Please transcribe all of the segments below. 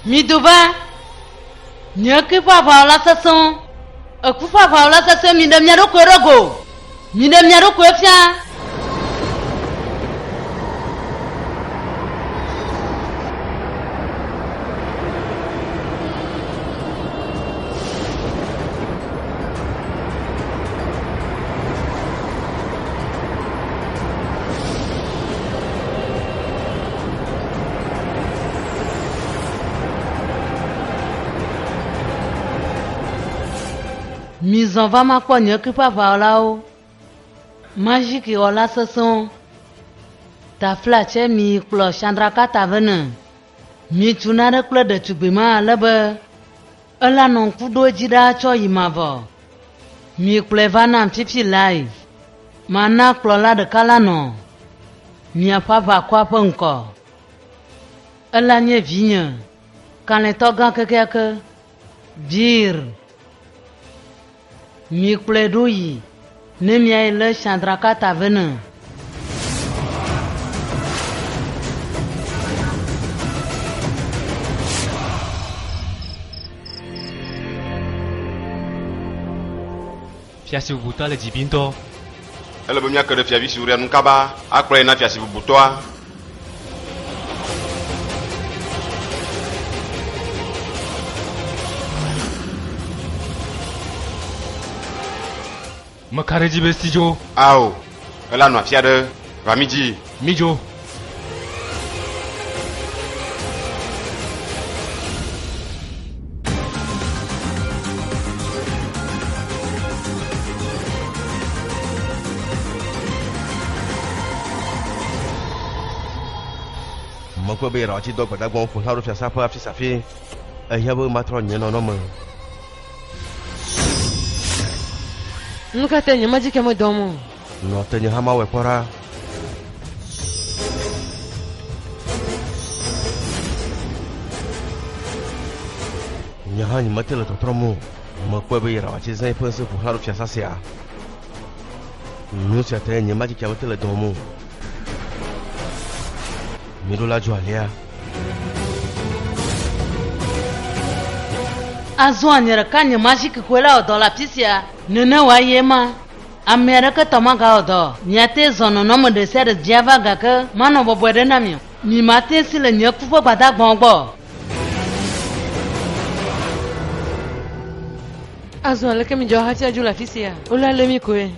Miduba, nyaki pa la sason, akufa la sason mi de miaro korogo, mi de miaro kofia. Mis en va ma cogne que pas voir là-haut. Magique et la saison. Ta flache mi cloche chandraka ta vene. Mi tunare clo de tubima là-bas. Ela non kudo jida cho imavo. Mi cleva na pipi live. Mana clo la de kalano. Mi a pas va quoi pas encore. Ela nye vigne. Quand les togan que bir. Mi kledouyi, ne mia le chandraka tavene. Fiasi bubuta le jibinto. Elle veut bien que le fiavi sur un kaba, après na fiasi bubutoa. Makareji bestijo. Ao, elle a noa fiade, va midi. Mijo. Mako be ra chi do pada gon fu haru fiasa pa fi safi. Ya bo matro nyen no mo. Nunca tenho mais de que me domo. No tenho hama we pora. Nya ha ni matele to tromo. Mako be ra chi zai fu su fu haru fiasa sia. Nu sia tenho mais de que matele domo. Mirula joalia. Azuanyera kanye magique kwela dans la piscine. Nene wa yema. Amerika tomaga odo. Nyate zono nomo de ser diava gaka. Mano bobwede na mi. Mi mate si le nyakufa bada gbongbo. Azuanyera ke mi jo hati aju la piscine. Ola le mi kwe.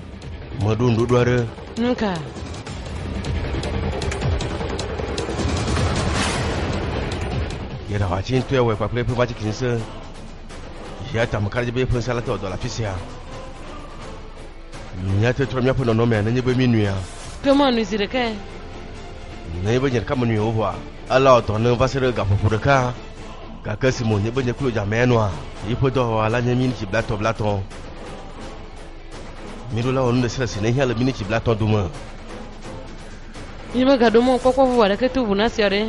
Madu ndudware. Nunca. Yera wa chin tuya we kwa play pe magic kinse. Ya ta makaraje be pon sala to do la fisia. Nya te tro mi apo no me na nyebe mi nua. Comment nous dire que? Na yebe nyer kam nua owa. Ala to no vasere ga popo ka. Ka kasi mo nyebe nye kulo ja menwa. Ipo do ala nya mi ni blaton. Mirula onu de sele ne hiala mi ni blaton duma. Yima gadomo kokko vuara ke tu buna siare.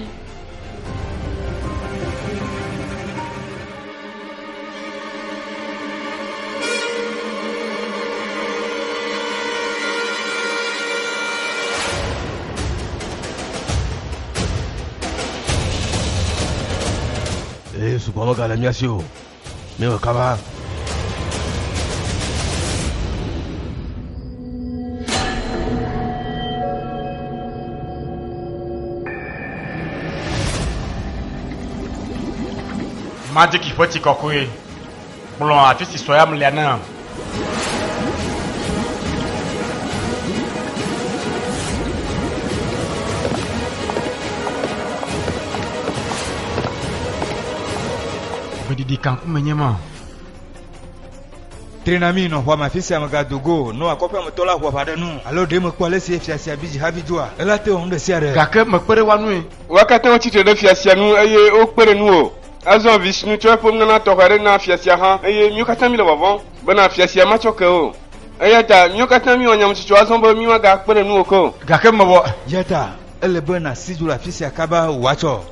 Sukwama gala miasio. Mewa kaba. Magic ifoti kokwe. Blon afisi soya mliana. Didi kampu menyema. Trenamino wa mafisi ya magadugo no akopa mtola wa padanu alo demo kwa lesi fiasia biji habijua elate onde siare Gake mekpere wanwe. Wakati on titre de fiasia nu eye okpere nu o. Azon vishnu tu pom na to hare na fiasia ha eye miokata mi le wavon. Bana fiasia ma choke o. Eye ta miokata mi onyam chicho azon ba mi wa ga kpere nu o ko. Gake mabo. Yata ele bena sijula fisia kaba wacho.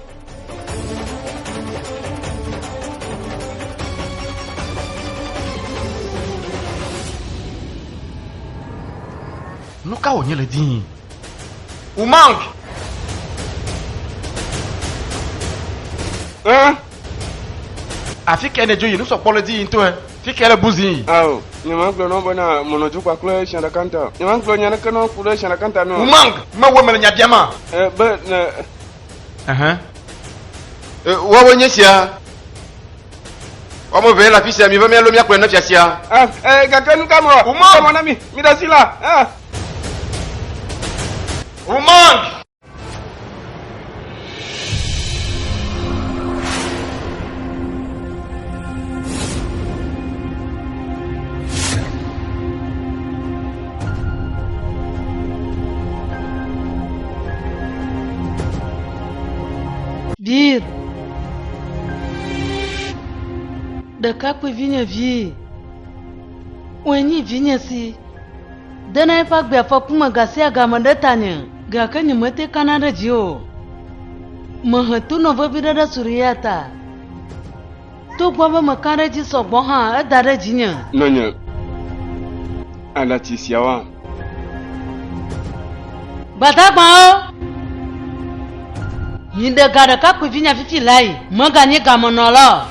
Nuka onye le din. Umang. Hein? Afi qu'elle est jolie, nous sommes pour le dire, toi. Fi qu'elle est bousille. Ah, il manque le nom de mon autre quoi, Chloé Chandakanta. Il manque le nom que non, Chloé Chandakanta. Ou manque, ma woman y a bien ma. Wawanyesia. Omo ve la fille ami va me lo mi akwe na fiasia. Quelqu'un nous camera. Mon ami, Midasila. Ou manque. Bir. Daka kwe vinye vi. Wenyi vinye si. Dana ipak bia fakuma gasi agamanda tanya. Gaka nyemete kanada jio. Mahatu novo bidada suriyata. To gwaba makara ji soboha adara jinya. Nonya. Alati siawa. Badagba. Yinde gada ka kwe vinya fifi lai. Maganye gamonolo.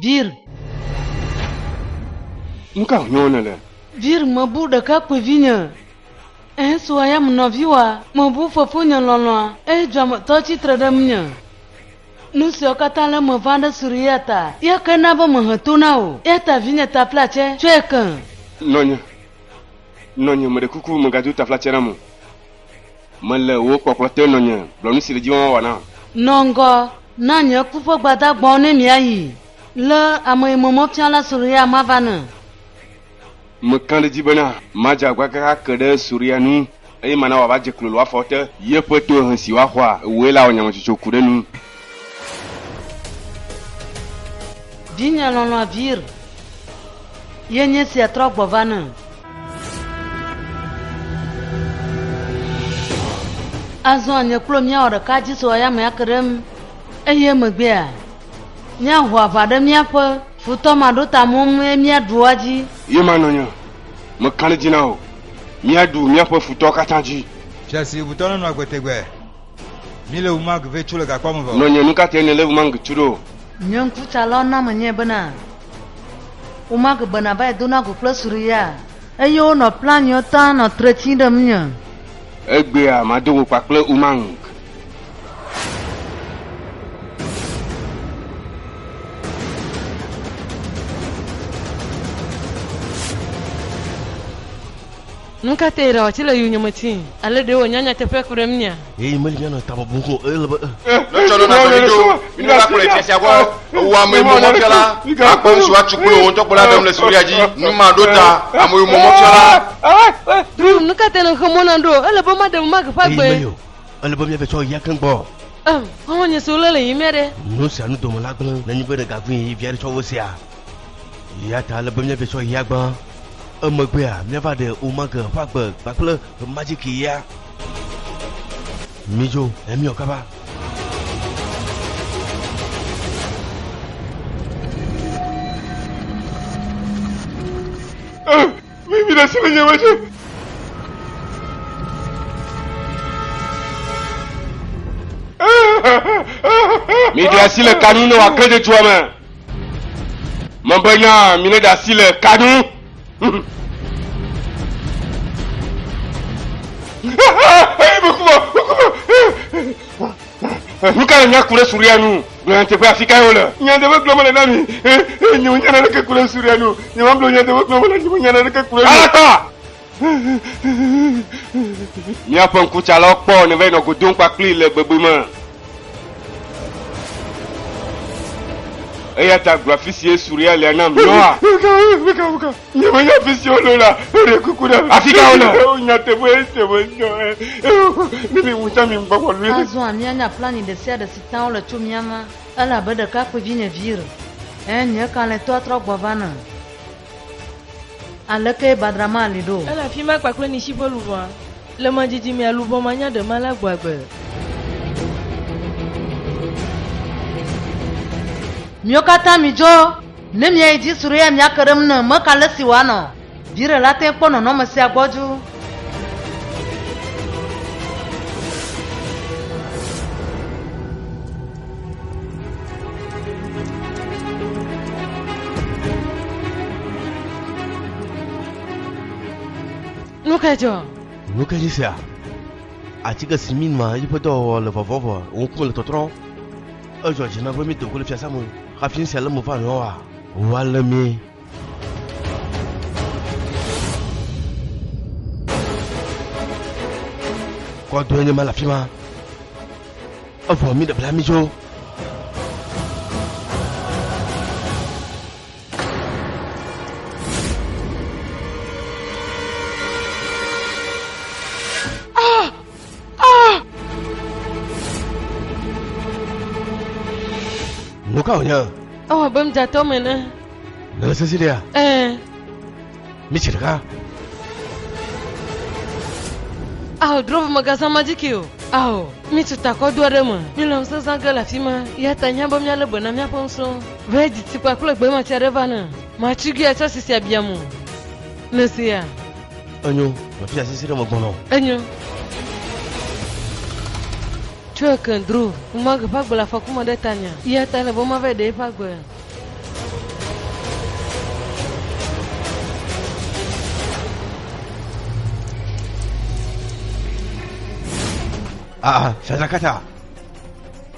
Bir. Nka nyona le. Bir mabu da ka kwe vinya. Suaya mnoviwa. Mabu fofunya lolo. Jama tochi tradamnya. Nusi okata le me vanda suriyata. Ya kana ba mahatuna o. Ya ta vinya ta plache. Chwekan. Nonya. Nonya me de kuku me gadu ta flachera mo. Mele wo koklote nonya. Blonu sile jiwa wana. Nongo. Nanya kufa gbada gbone mi ayi. Le amoy momo pia la suriya mavana. Me kande jibana. Maja gwa ka kede suriya nu. Mana wa ba je klolo wa fote. Ye poto hansi wa kwa. Wela onya chicho kudenu. Vinya lolo vir. Yenye si atrok bovana. Azon ye klomia ora kaji so ya me akrem. Eye megbea. Nya hwa vade miaƒe futɔma ɖo ta mom miaɖu adzi. Ye manonya. Me kane dzina o. Miaɖu miaƒe futɔ katã dzi. Fiasi butɔ nɔnɔ agbetegbe. Mi le umag ve tso le gakpɔ me vɔ. Nɔnye nu katã ne le umag tso ɖo. Nye ŋkutsala na menye bena. Umag bena va dona go kple suriya. Eye wonɔ plan yɔ ta nɔ tretsi ɖem nye. Egbea mado wo kpakple umag. Nunca terá, tira aí o nhomatim. Ale deu nhanya te pé com minha. Ei, mas já não estava bom com ele. Não choro na família. Me dá por aí, se agora o amor momo pela. A como se o chuculo onde por lá damos suriaji. Numa dota, amor momo pela. Nunca tem um comunando. Ele bom mas deu mag faz bem. Ele bom me ver só ia quem bom. Como você sula le imere? Não se anu domo lá com na nível de gavin e vier só você a. Ia tá ele bom me ver só ia bom. Magbea, me va de umaga, fakbe, bakle, magic ya. Mijo, emi okaba. Mira si le lleva yo. Mira si le canuno a que de toi-même. Mon banya, mine da si le canu. Nuka nya kure surianu ngante pa afika yola nyande ba gloma nani nyu nyana na kure surianu nyu amblo nyande ba gloma nani nyana na kure alata ni apon kucha lo po ni ve no go dun pa kli le gbegbe eya ta graficie suria le na mnoa buka ni ma ya fisio lola re kukura afika yola nyate bo no ni muta mi mbako lui Azo amianya plan de ser de sitan le chumiama ala bede ka ko vine vir nye kan le to tro bovana aleke badrama lido ala fi ma kwa ni shibo luvo le manjiji mi alubo manya de mala gbagbe Myokata mijo ne mi eji suru ya mi akarem na makala siwano Vire la te kpɔ nɔnɔme sia gbɔdzu. Nukajo. Nukaji sia. Atika simin ma ipo do le vovovo, on kum le totron. Ojo jina bo mi to ko le fiasa mo. Rafin sia le mo fa no wa. Wala mi. Kwa do ni mala fima. Ovo mi de bla mi jo. Nuka onya. Oh, bam jatuh mana? Nala sesi dia. Mi cerita. Drove magasin majikio. Mi cerita kau dua dema. Mi langsung sangka la fima. Ya tanya bam nyala benam ya ponsong. Vedi tipe aku lagi bama cara mana? Macigi aja sisi abiamu. Nesia. Anyo, tapi asal sih ramai bono. Anyo. Cua kendru, uma gepak bola faku mana tanya. Ia tanya bama vede pak gue. Shazakata.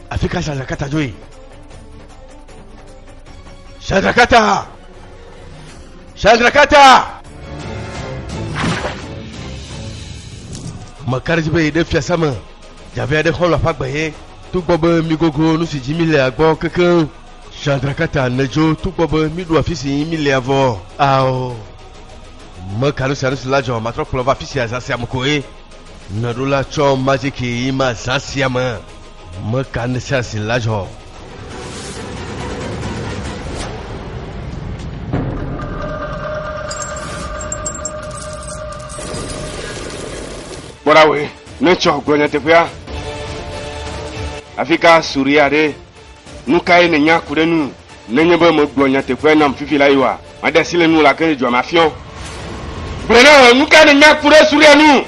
Afika Shazakata Joy. Shazakata. Shazakata. Makarji be de fia sama. J'avais des rôles à faire bailler. Tout bobo migogo nous si Jimmy à gbo quelqu'un. Shazakata nejo tout bobo mi doit fils mille avant. Makaru sarus la jo matro klova fils ya zasia mkoe. Narula cho majiki ima zasiama. Makan sasi la jo. Borawe, ne cho gonya te pia. Afika suriade. Nuka ene nya kurenu. Nenye ba mo gonya te pia na mfifi la yiwa. Madasile nu la kene jo mafion. Brena nuka ene nya kure surianu.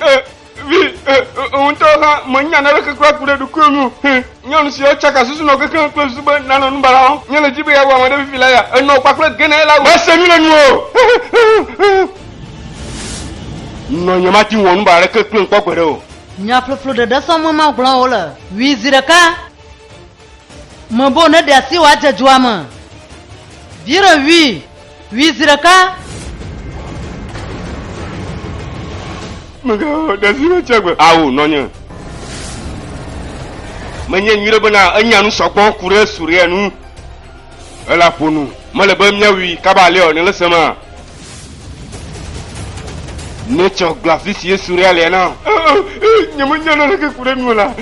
On toka manya na reka kwa kure du kwenu. Nyon si o chaka susu no keke kwa suba na no mbara. Nyele jibe ya wa made fifi la ya. Eno kwa kure gene la. Ba se mi le nu o. No nyamati won ba reka kure kwa kwere o. Nya floflo de daso mo ma gblon o le. Wi ziraka. Mo bo ne de si wa jejua mo. Vire wi ziraka. Mega dasima chagwe. Awu nonye. Menye nyire bana anya nu sokpon kure suriye nu. Ela ponu. Male ba miawi kabale o ne lesema. Nature graphics ye suriye le na. Nyamunya na ke kure nu la.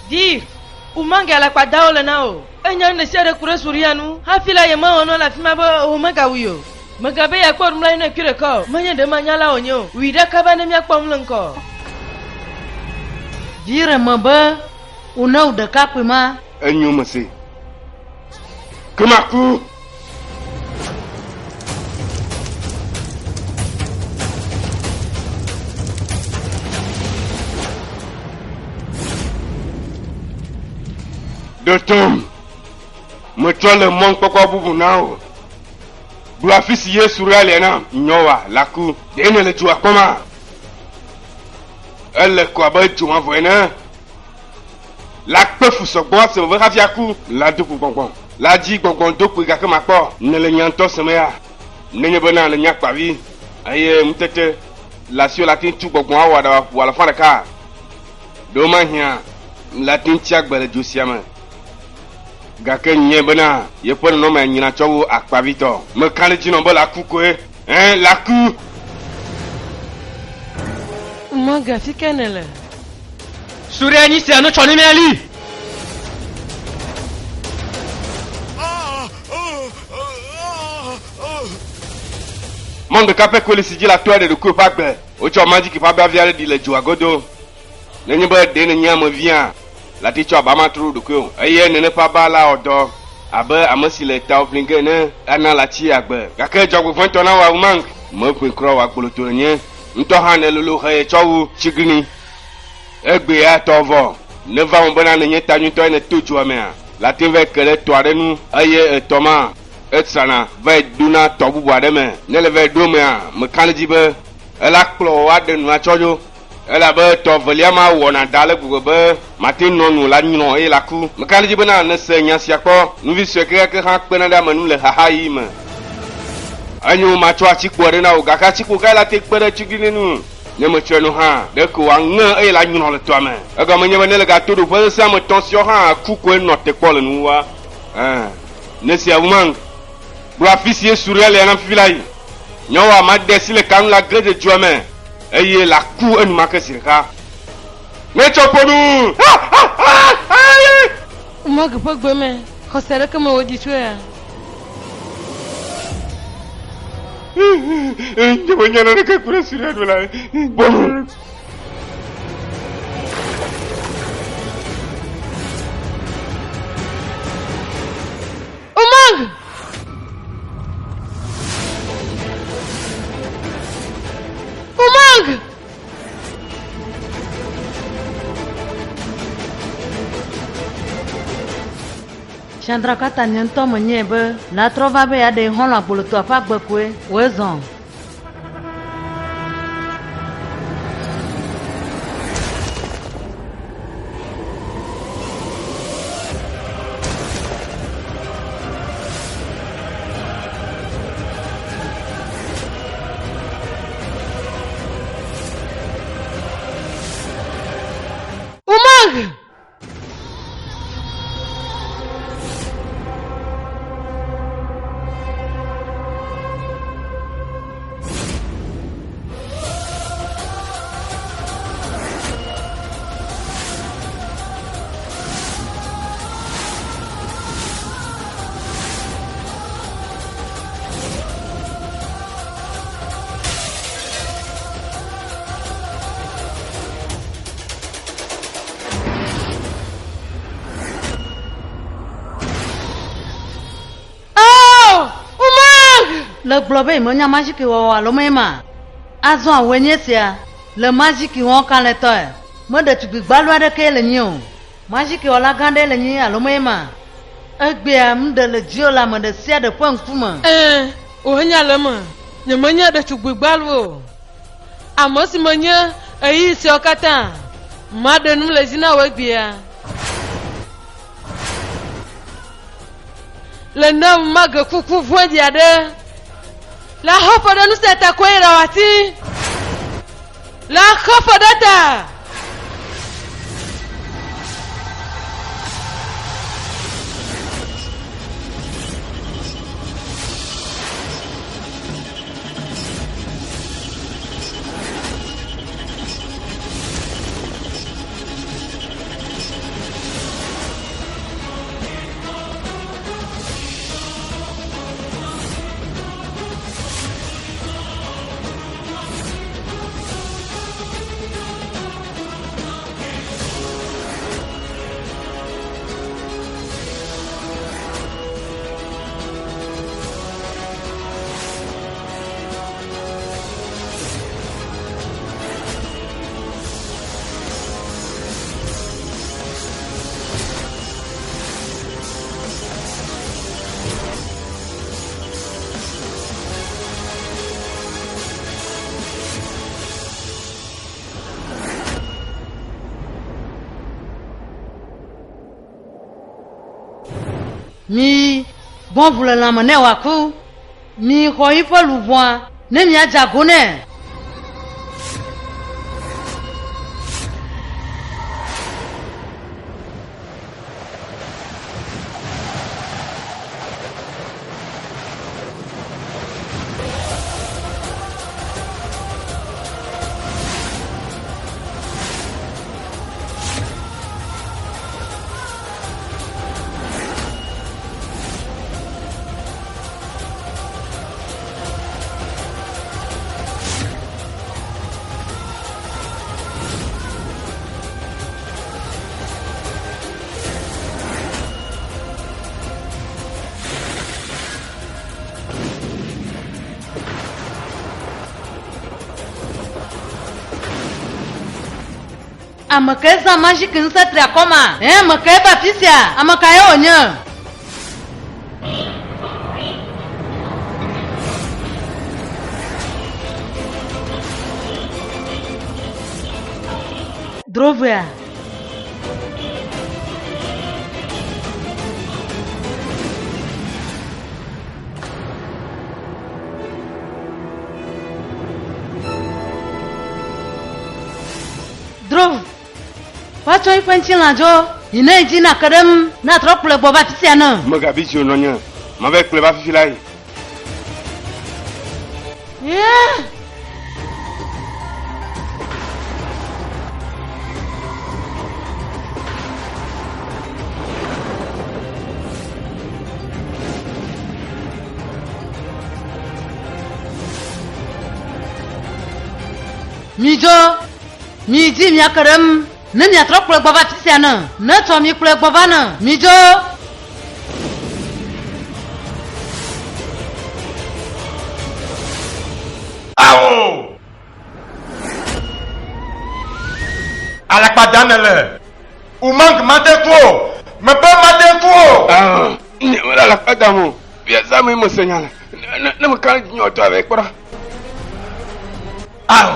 Di, umanga la kwa daole na o. Enya ne sere kure surianu. Hafila ye ma ono la fima bo o mega wiyo. Mega be ya kwa rumla ina kire ko. Manye de manyala onyo. Wida kaba ne mya kwa mlenko. Vire mba una uda kapima. Enyo mase. Kamaku. De tom. Me le mon papa bubu nao. Bua fils ye surale na nyowa laku. Dene le jua koma. Elle ko ba juma voena. La pefu so bo se ve rafiaku la duku gbongbon. La ji gbongbon do pe ga kama po. Ne le nyanto semeya. Nenye bona le nyak pavi. Aye mtete. La sio la tin tu gbongbon awa da wala fa ka. Do ma hia. La tin tiak bele josiama. Gake nye bena ye pon no ma nyina chowo akpavito me kan ji no bo la ku ko la ku Maga fikenele Suriani c'est un choni me ali. Monde kapé ko le sidi la toile de ku pa gbe o cho maji ki pa ba viale di le juagodo nenye ba de ne nyama via la ti cho ba ma tru de ku eye ne ne pa ba la odo abe ame si le ta ƒlim ge ne ana le atsi agbe gake dzɔgbevɔ̃tɔ na wa mang meƒe krɔ wa gboloto nye ŋutɔ hã ne lolo he tsɔ wu tsiglinyi egbe ya tɔ vɔ ne va mo bena ne nye ta nyuitɔ ne to tsoa mea late va ke ɖe tɔ aɖe nu eye etɔ ma etsana va dona tɔ bubu aɖe me ne le va ɖo mea meka le dzi be ela kplɔ aɖe nu atsɔ dzo elabe tɔ velia ma wɔna da le gbogbo be mate nɔnu la nyrɔ eye la ku meka le dzi bena ne se nya sia kpɔ nuvi sue keke hã kpena ɖe ame nu le haha yi me enyo matsɔ atsikpo aɖe na wo gake atsikpo ka la te kpe ɖe tsiglinyi nu ne metsɔe nu hã ɖe ko aŋe eye la nyrɔ le toa me egɔme nye be ne le gatoɖoƒe sesẽ ame etɔ̃ siawo hã ku koe nɔ te kpɔ le nuwua ne sia wumang gblɔ afi si esuria le na fifi la yi nyɔwɔ ama de si le kanu la ge dzedzua me eye la ku enumake si ɖeka metsɔ ƒonu Umage ƒe gbe me xɔse ɖeke me wòdzi tsoe ya nye be nyɔnu ɖeke ku ɖe suria ɖo la bonu Umag Umag Chandrakata nye ŋutɔ menye be la trɔ va be yaɖe hɔ̃ le agbolotoa ƒe agbe koe woe zɔ. Umag Le gblɔ be menya maziki wɔwɔ alo me ma azɔ awoe nye sia le maziki wɔn kan le tɔe me ɖetugbi gbalo aɖeke le nyi o maziki wɔla gã ɖe le nyi alo me ma egbea nuɖe le dziwo le ame ɖe sia ɖe ƒe ŋkume wonya le me nyemenye ɖetugbi gbalo o ame si menye eyi siawo katã maɖe nu le zi na wo egbea le ne mage kuku vɔ̃ɖi aɖe la xɔƒe ɖe nu sia ta koe yi rawati la xɔƒe ɖe ta mi gbɔ̃ ʋu le lãme ne wòaku mi xɔ yi ƒe luʋɔa ne miadze ago nɛ Amakeza magique nsetria koma. Makae baptisia. Amakae onye. Drovea. Drove. Wacho ifanchi lanjo. Ina ijina kadem na trop le boba tisiana. Magabi jononya. Mavek le ba fifilai. Yeah. Mijo, midi mi akarem, ne mi atrok kule gbava tisiana, ne to mi kule gbava na, mijo. Awo! Alakpadanele! Ou manque matin-toi! Me pas matin-toi! Ah, ne wala la padamu. Pia zamu mo senyala. Ne me kan nyoto avec bra. Awo!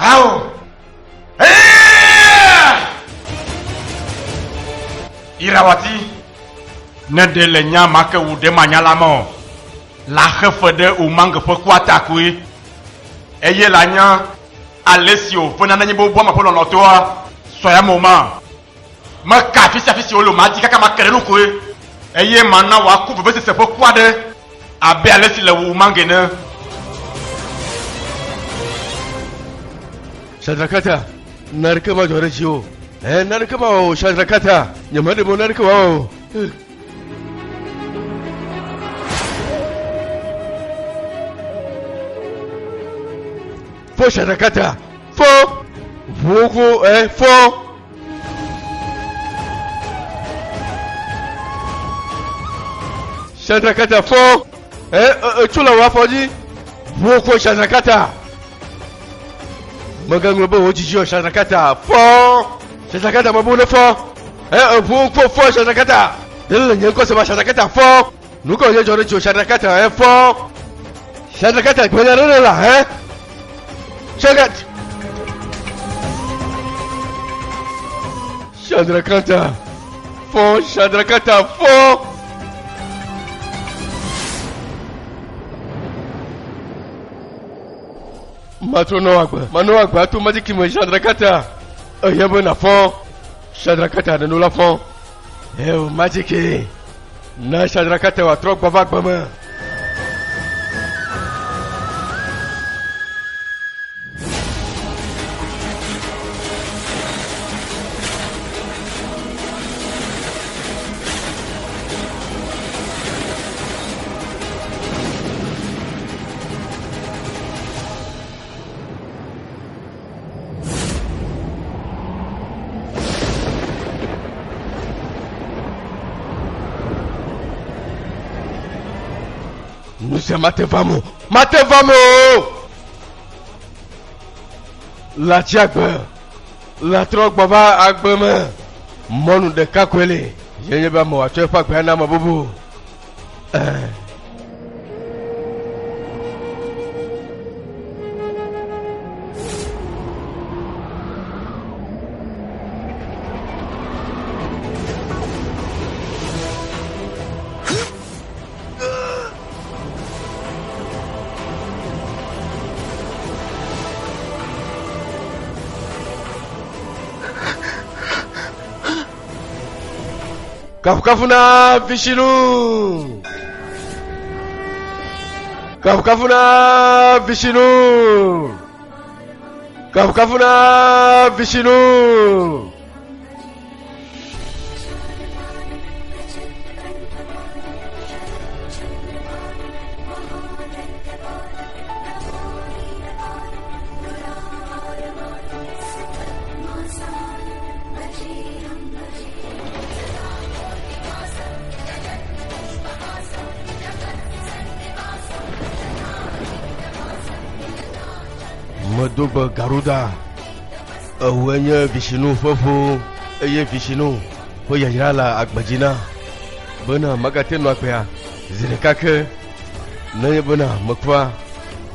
Awo! Irawati! Ne de le nyama ke ou de manyalamo. La refede ou manque pour quoi t'accouer? Ayez la nya, Alessio, Fonana Nibo Bois pour l'autoa, soyez un moment. Ma café s'affiche au loma, dit qu'à ma carrière, ayez maintenant ou à couper, c'est pourquoi de Abe Alessi le ou manguene. Shadrakata, narkama jorejio. Narkama o Shadrakata, nyamade mo narkama o. Fo Shadrakata, fo. Voko fo. Shadrakata fo. Chula wa foji. Voko Shadrakata. Magango bo ojiji Shadrakata fo. Shadrakata mabune fo. Voko fo Shadrakata. Dele nyenko se ba Shadrakata fo. Nuko ye jore jo Shadrakata fo. Shadrakata kwela la Shagat. Shadrakata fo. Shadrakata fo. Mano agba to majiki mo Shadrakata. Oyebo na fo. Shadrakata de no la fo. Majiki. Na Shadrakata wa trok baba gbama. Nous matevamo. La tiagbe. La trok baba agbeme. Monu de kakwele. Yenye ba mo atwe pa gbe na mabubu. Kafukafuna Vishnu. Kafukafuna Vishnu. Kafukafuna Vishnu. Madoba Garuda. Wenye vishinu fofo eye vishinu po yayira la agbajina bena magateno akpea zirekake naye bena makwa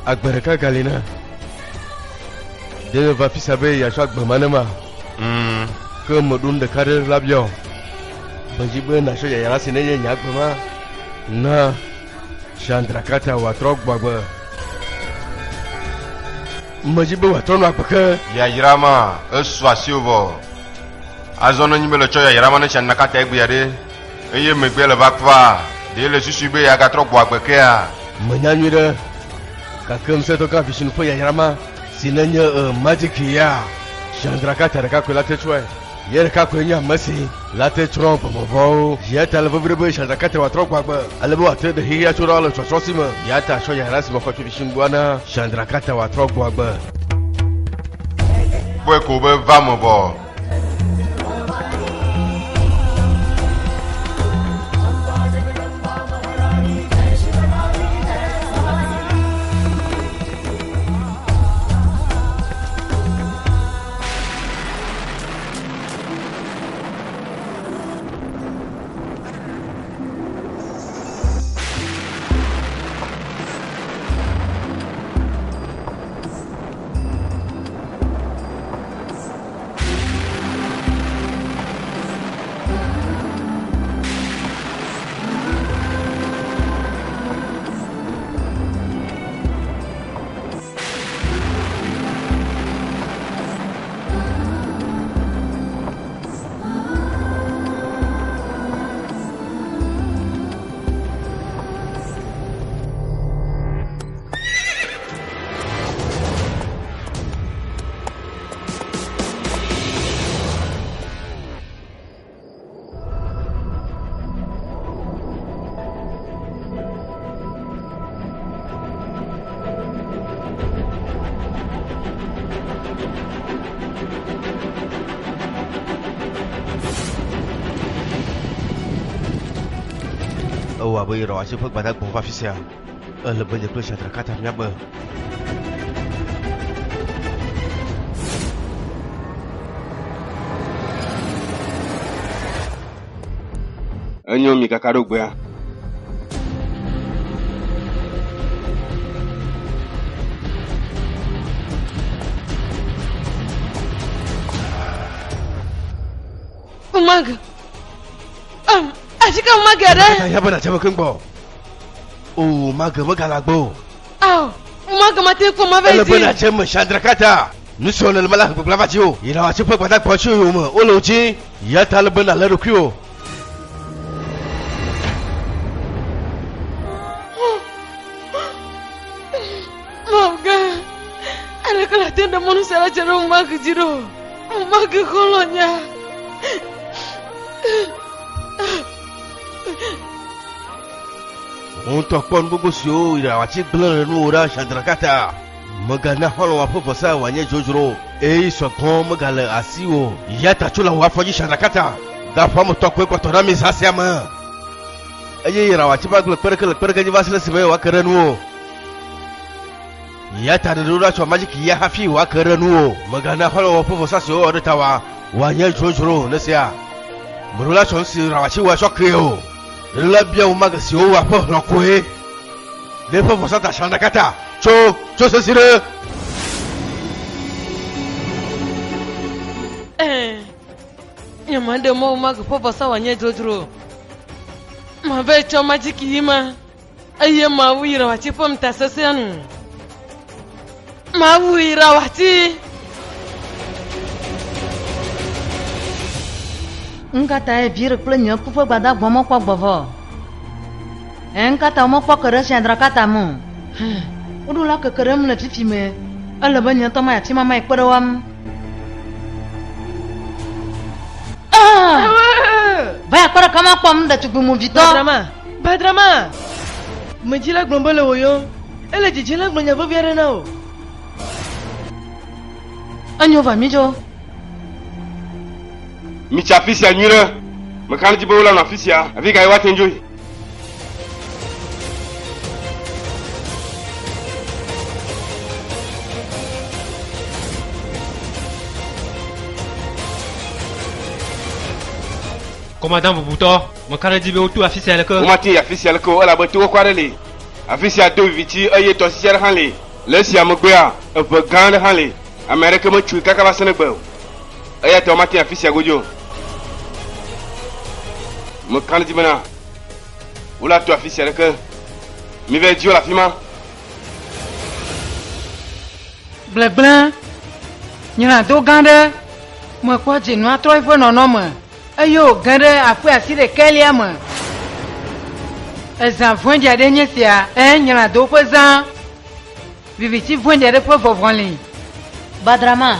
agbereka galina de va fisabe ya shak bamanama ke modun de kare labyo banji bena sho yayira sineye nyagbama na Chandrakata wa trogbagba majibe wa trono akpeke ya yirama eswasi obo azono nyime le cho ya yirama ne Chandrakata egbiyade eye megbe le va kwa de le susube ya ga trogbagba ke a manyanyure kakem seto ka vishinu po ya yirama sinenya magiki ya Chandrakata reka kwela techwe yer ka kwenya masi la te tromp bobo ya ta le vobrebe Chandrakata wa trogbagba alebo wa te de hiya chura le chosima ya ta sho ya rasimo kwa vishinu bwana Chandrakata wa trogbagba bwe ko be va mo bo Abai rawat cepat badak bomba fisia. Lebih je plus Chandrakata menyapa. Anyo mi kakado gbe. Umaga. Asyik umaga dah. Ya benar cakap kengbo. Umaga magalagbo. Umaga mati ko mabezi. Lebih cakap Chandrakata. Nusul malah berbelavacio. Ira cepat badak pasyu uma. Oloji. Ya tal benar larukio. Kalau tiada manusia lah cara umaga jiro. Umaga kolonya. Untuk pon bugusyo ira wacik belar nura Chandrakata. Magana holo wapo posa wanye jojro. Sokon magala asiwo. Ya tachula wafoji Chandrakata. Gafa mutokwe kwa torami sasiama. Ira wacik bagulak perke jivasile sibe wakaranwo. Ya tadarura cho majiki ya hafi wakaranwo. Magana holo wapo posa sio odetawa. Wanye jojro nesia. Merula cho si rawachi wa shokyo. Lebih umaga si owa po lokwe. Lepo posata Chandrakata. Cho sesire. Nyamande mo umaga po posa wanye jojro. Mabe cho majiki ima. Aye mawira wachi po mtasasianu. Mawira wachi. Engkata vir plenya kufa badak bomo kwa bovo. Engkata mo kwa kere Chandrakata mu. Udula ke kerem le fifi me. Ala banya tama ya tima mai kwadawam. Baya kwara kama kwa mda tugumu vito. Badrama. Menjila glombole woyo. Ele jijila glonya bobiare nao. Anyo va mijo. Micha fisia nyure. Makani jibo wala na fisia. Avika ya watu enjoy. Commandant Boubouto, mon carré dit tout affiché à l'école. Au matin, il affiche le co, la boîte au quartier. Affiche à 2 viti, aïe, toi, si elle hanley. Laisse à Mobéa, un peu grande hanley. Amérique, me tue, caca, ça ne peut. Aïe, toi, matin, affiche à Godio. Mon carré dit maintenant. Où là, toi, affiche à l'école. Mi vais dire la fima. Blanc blanc. N'y a deux grandes. Moi, quoi, j'ai noir, trois fois non, non, moi. Ayo, grande, après, assis de quel yam. Les enfants, j'ai dernier, c'est un, n'y a deux fois. Viviti, vous, j'ai des fois, vous voulez. Badrama.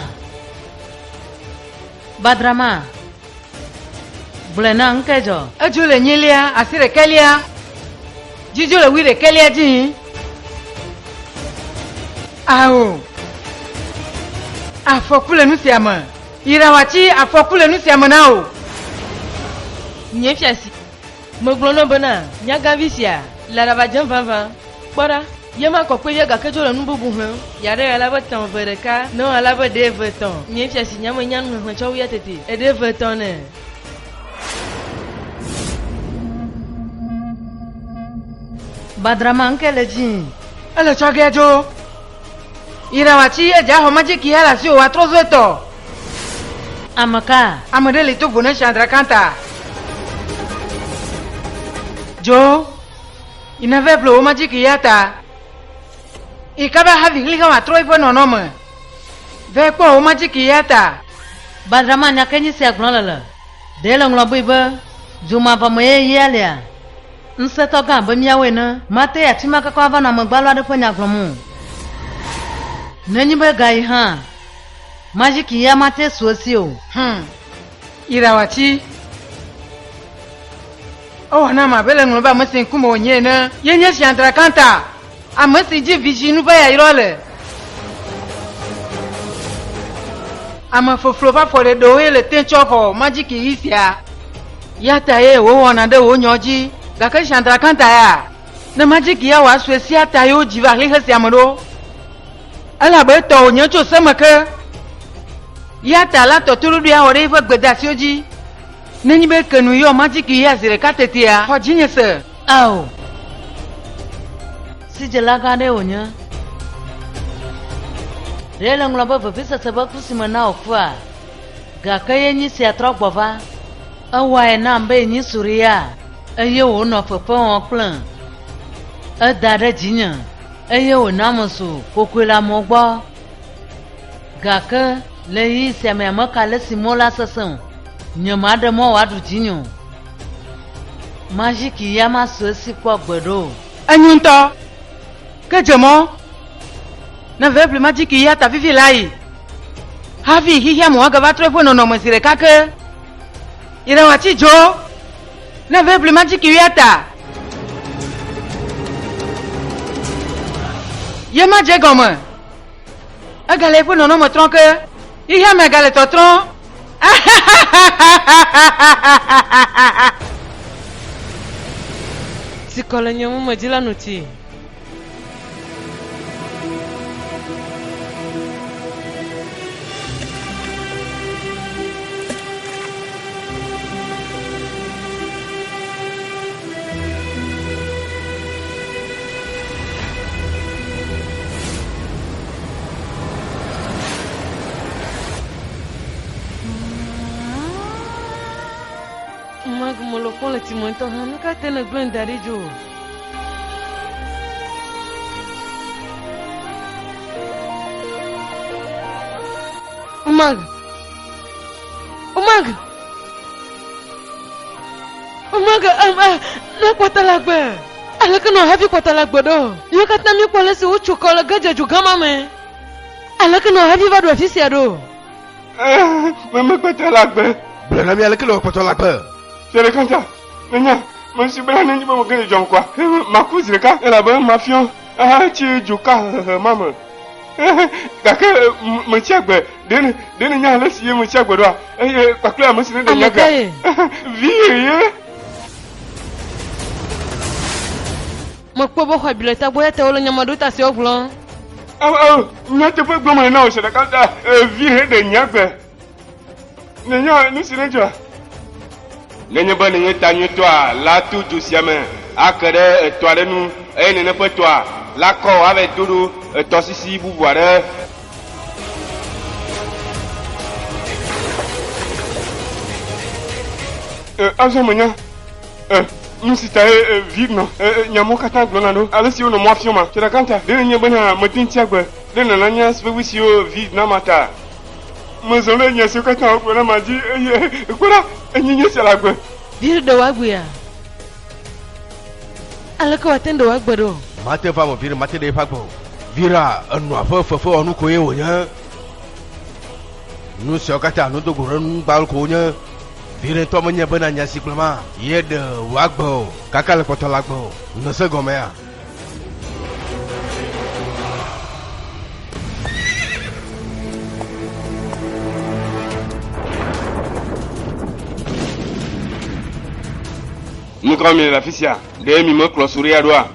Badrama. Blanc, qu'est-ce que Ajo le nyelia, assis de quel yam. Jijo le oui de quel yam, dit. Ah, oh. Afokule nous siamo. Irawati afokule nous siamo nao. Nyefiasi. Moglono bona, nyaga visia, la rabajan vanvan. Bora, yama kokwe yaga kejo le nububu hu. Yare alaba ton vereka, no alaba de veton. Nyefiasi nyamo nyanu hu chawu yatete. E de veton ne. Badrama nkele ji. Ale chogejo. Irawati eja homaji kihala sio watrozeto. Amaka. Amadele to bona Chandra Kanta. Jo. Inaveblo homaji kiyata. Ikaba havi liga watroi bono noma. Vepo homaji kiyata. Badrama nyakenyi se aglolala. Dele nglobu ibe. Juma pa moye yelia. Nseto ga be miawe na. Mate ya timaka kwa vana mgbalo ade ponya glomu. Nenyi be gai ha. Majiki ya mate suosio. Irawati. Oh na ma bele ngloba masin kuma onye na. Yenye Chandra Kanta. Amasi ji vijinu ba ya irole. Ama foflo ba fore do ele tencho ho majiki hisia. Yata ye wo wona de wo nyoji. Gaka Chandra Kanta ya. Na majiki ya wa suesia tayo jiva hese amado. Ala be to onye cho semake. Yata la to turu dia ore fe gbedasi oji. Nenyi be kenu yo majiki ya zire katetia. Ho jinyese. Au. Si jela gade onya. Dele ngloba visa seba kusima na ofua. Gaka yenyi si atrokbova. Awa na mbe nyi suria. Aye wo no fefe won plan. Adare jinya. Aye wo namusu kokwela mo gbo. Gaka le yi se me amaka le simola sasan. Nyama de mo wadu jinyo. Majiki ya maso si kwa gbedo. Anyunto. Kejemo. Na veble majiki ya ta vivi lai. Havi hihia mo aga vatrefo no no mesire kake. Irawati jo. Na veble majiki ya ta. Yema jegoma. Agale fo no no mo tronke. Hihia me gale to tron. Sikole nyamu majila nuti. Mag molokon le timonto hanu ka tene glen dari jo. Umag. Na kwata lagbe. Ala kana hafi kwata lagbe do. Yo kata mi kwale se o chokola gaje ju gama me. Ala kana hafi va do afisi ado. Me kwata lagbe. Blanc mi ala kilo kwato lagbe. Chandra Kanta. Nenya, mon si bla nenyi ba mo gele jon kwa. Ma cousine ka, elle a ba ma fion. Ah, tu joka maman. Gaka mo tiagbe. Dene nya la si mo tiagbe do. Pakla mo si ne de nyaga. Vie. Mo po bo bileta boya te olo nyamadu ta se oglon. Nya te po gbomo na o Chandra Kanta. Vie de nyagbe. Nenya ni si ne jo. nenye be nenye ta nyuitɔa la tu du sia me ake ɖe etɔ aɖe nu eye nene ƒe tɔa la kɔ ave do ɖo etɔsisi bubu aɖe. Azɔ menya nusita vi nɔ nyamu katã gblɔna ɖo ale si wonɔ mɔa fiɔ ma tseɖakanta ɖe nye bena mete ŋuti agbe ɖe nana nya sifevi siwo vi na ma ta mezɔ ɖe nya siwo katã wogblɔ na ma dzi eye kpoɖa enye nye sia la gbe. Vi ɖe woagbea aleke woate ɖe woagbe ɖo. Mate va mo vi ɖe mate ɖe eƒe agbe o. Vira enɔa ƒe fefewɔnu koe wònye. Nu siawo katã nudogo ɖe nugbawo ko wonye. Vire ŋutɔ menye bena nya si gblɔm ma ye ɖe woagbe o kaka le kpɔtɔ la gbe o nese gɔmea. Nu ka mi le afi sia ɖe mi mekplɔ suria ɖoa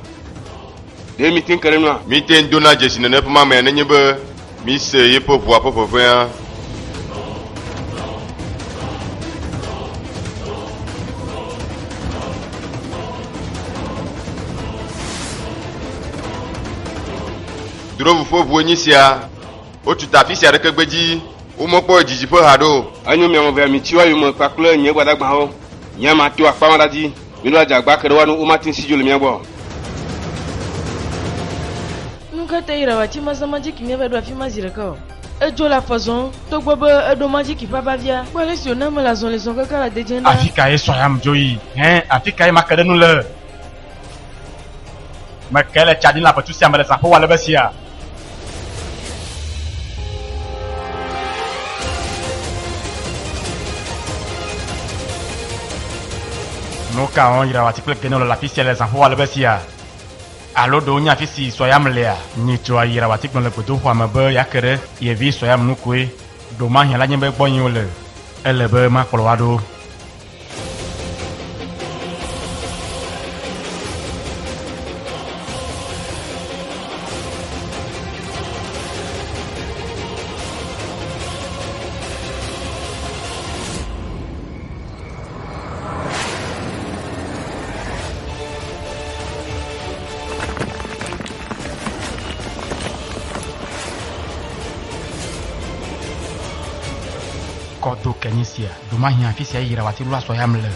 ɖe mi te ŋke ɖe nua. Mi te dona dzesi nene ƒe mamea nenye be mi se yeƒe ʋua ƒe ʋeʋẽa. Drovu ƒe ʋue nyi sia wotuta afi sia ɖeke gbe dzi womekpɔ dzidzi ƒe ha ɖo. Enyo miame vea mi tsi wa yome kpakple nye gbadagbawo nye ma to akpa ma ɖa dzi mi ɖo adzagba ke ɖe wa nu womate si dzo le mia gbɔ. Nu katã yi rawatsi ma zã madziki míava ɖo afi ma zi ɖeka o. Edzo le afɔ zɔm togbɔ be eɖo madziki ƒe abavia kpɔ ale si wòna me le azɔli zɔm kaka le dedze ɖa. Afi ka ye sɔ yam dzo yi afi ka ye ma ke ɖe nu le meke le tsa ɖim le aƒetu sia me le zãƒe wɔ ale be sia. Nu ka wɔn yira wati kple gene le afi sia le zãƒe wɔ ale be sia alo ɖewo nye afi si sɔyam lea nyitsoa yira wati kple le gbedoxɔa me be ya ke ɖe yevi sɔyam nukoe ɖo ma hiã la nye be gbɔ nyi wole ele be ma kplɔ wa ɖo. Kɔdo kenyi sia duma hiã afi sia yira wati lu asɔ yam le.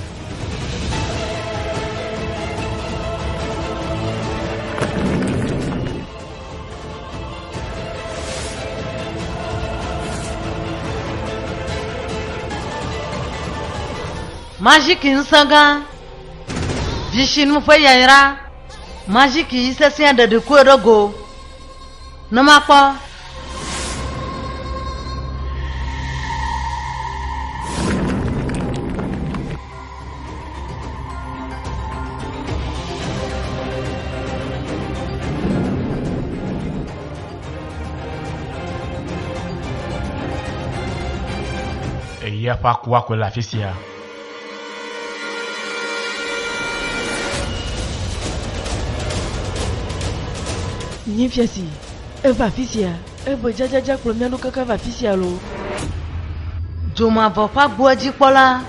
Majiki nsanga vishinu ƒe yayra majiki yi sesẽ ɖeɖi koe ɖe go ne makpɔ. Eya ƒe aku akɔe le afi sia. Nye fiasi eva afi sia ebe dzadzadza kplɔ mía ɖo kaka va afi sia lo. Dzomavɔ ƒe agboa dzikpɔla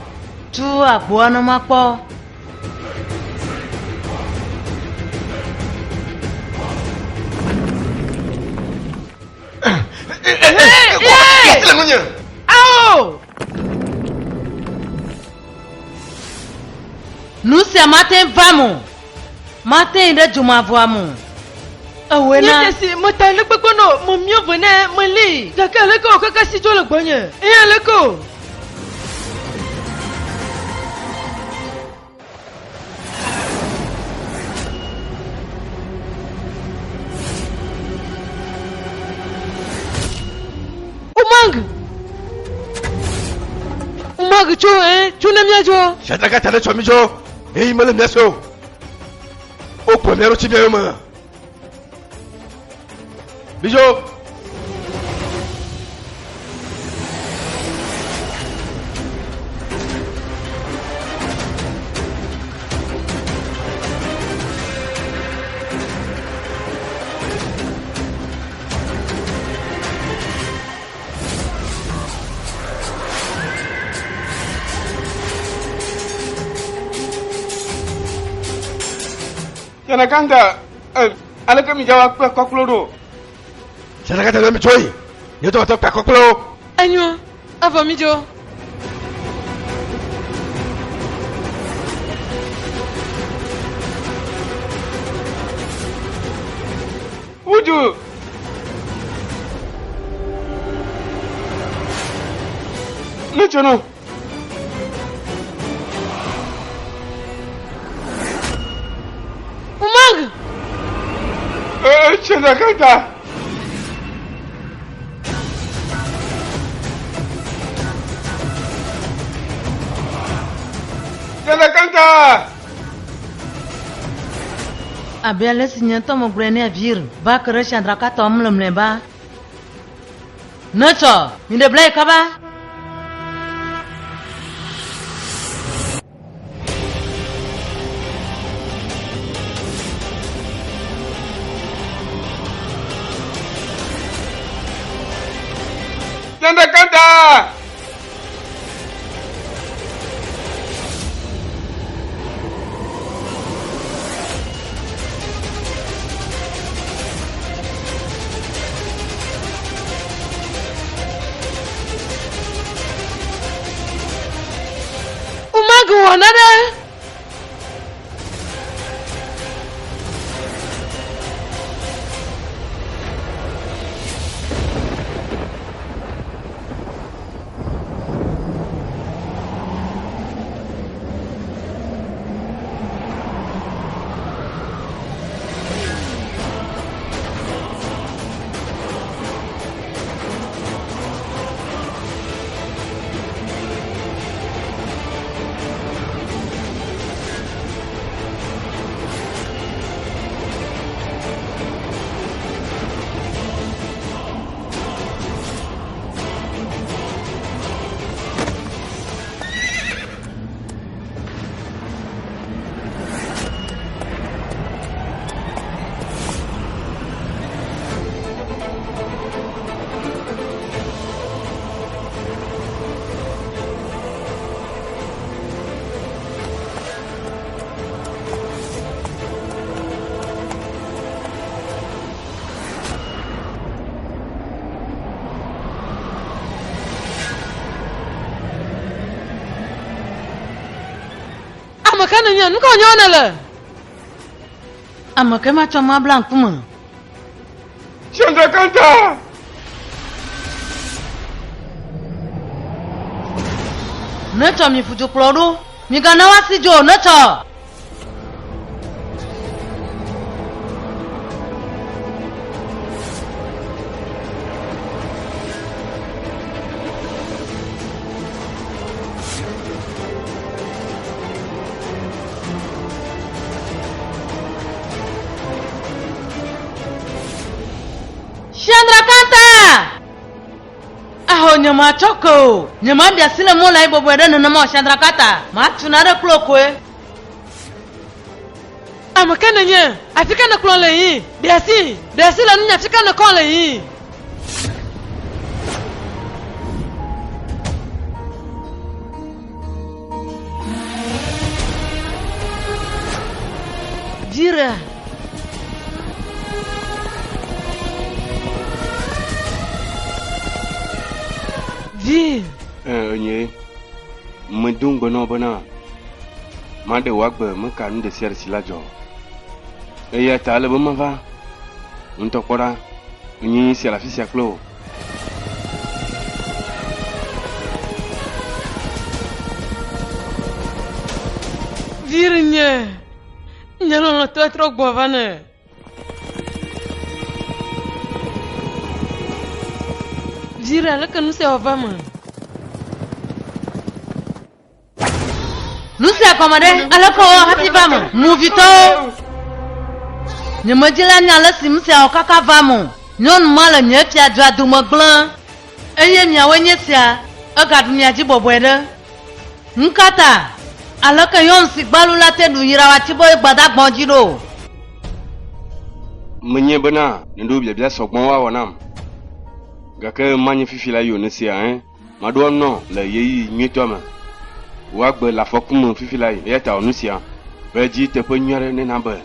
tu agboa ne makpɔ. Ao! Nu sia mate va mo mate yi ɖe dzomavɔa mo. Nye fiasi meta le gbegbe no mo mio vene me li gake aleke o kaka si dzo le gbɔnye eye aleke o. Umang tso tso ne mia dzo. Shadraka le tsɔ mi dzo eyi me le mia se o kpɔ mia ɖo tsi mia yo me. Bijo. Shandrakanta, alaka mi jawa pe koklodo. Shandrakanta le mi choi. Ni to pe koklo. Anyo, ava mi jo. Wuju. Nechono. Umang! Shandrakanta. Shandrakanta. Abia sinya to mo grene avir ba kare Shandrakanta omlem le ba. Nacho, ni de blai ka ba? Shandrakanta. Umang wanada. Makana nya nuko nyona le. Amake ma choma blanc kuma. Shandrakanta. Nacho mi fuju klodo. Mi gana wasi jo nacho. Shandrakanta! Aho nyama choko. Nyama bia sile mola ibo bwede no mo Shandrakanta. Ma tunare kloko e. Amakana nya, afika na klon le yi. Biasi la nunya afika na kon le yi. Jira. Vie. Nye. Mendung bono bona. Mande wagbe mekanu de ser silajo. Eya tale bo mava. Untokora. Nyi si la fisia klo. Virnye. Nyalo no tro govane. Vira la kanu se ovama. Lucia komade alako hati vamo. Muvito. Nyamajila nyala simse okaka vamo. Nyon mala nyepia dwa dumaglan. Eye mia wenyesia agadunya jibobwede. Nkata alaka yon sigbalula tedu yirawa tibo gbadagbon jiro. Menye bena ndo bia sokmon wa wonam. Gake manye fifi la yo nesia mado no la yeyi nyetoma. Wagbe la fokum fifi la yeta onusia. Beji te pe nyare ne nabe.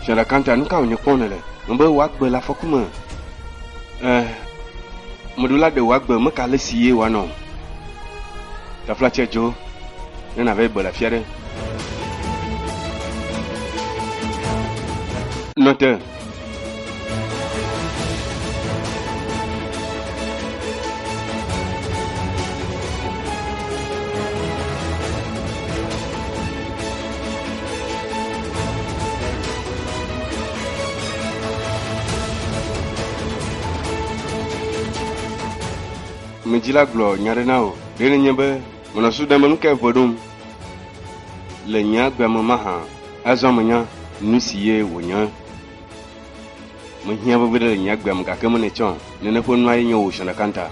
Shandakanta nu ka onye kpɔn le mbe wa gbe la fɔkume modula de wa gbe meka le si ye wa nɔ tafla tse dzo ne na ve gbe la fia ɖe nɔte Mejila gblɔ nya ɖe na o ɖe ne nye be menɔsu ɖe me nu ke ʋe ɖom le nya gbeme ma hã azɔ menya nu si ye wònye mehiã veve ɖe le nya gbeme gake mene tsɔ nene ƒe nua ye nye wò Shandakanta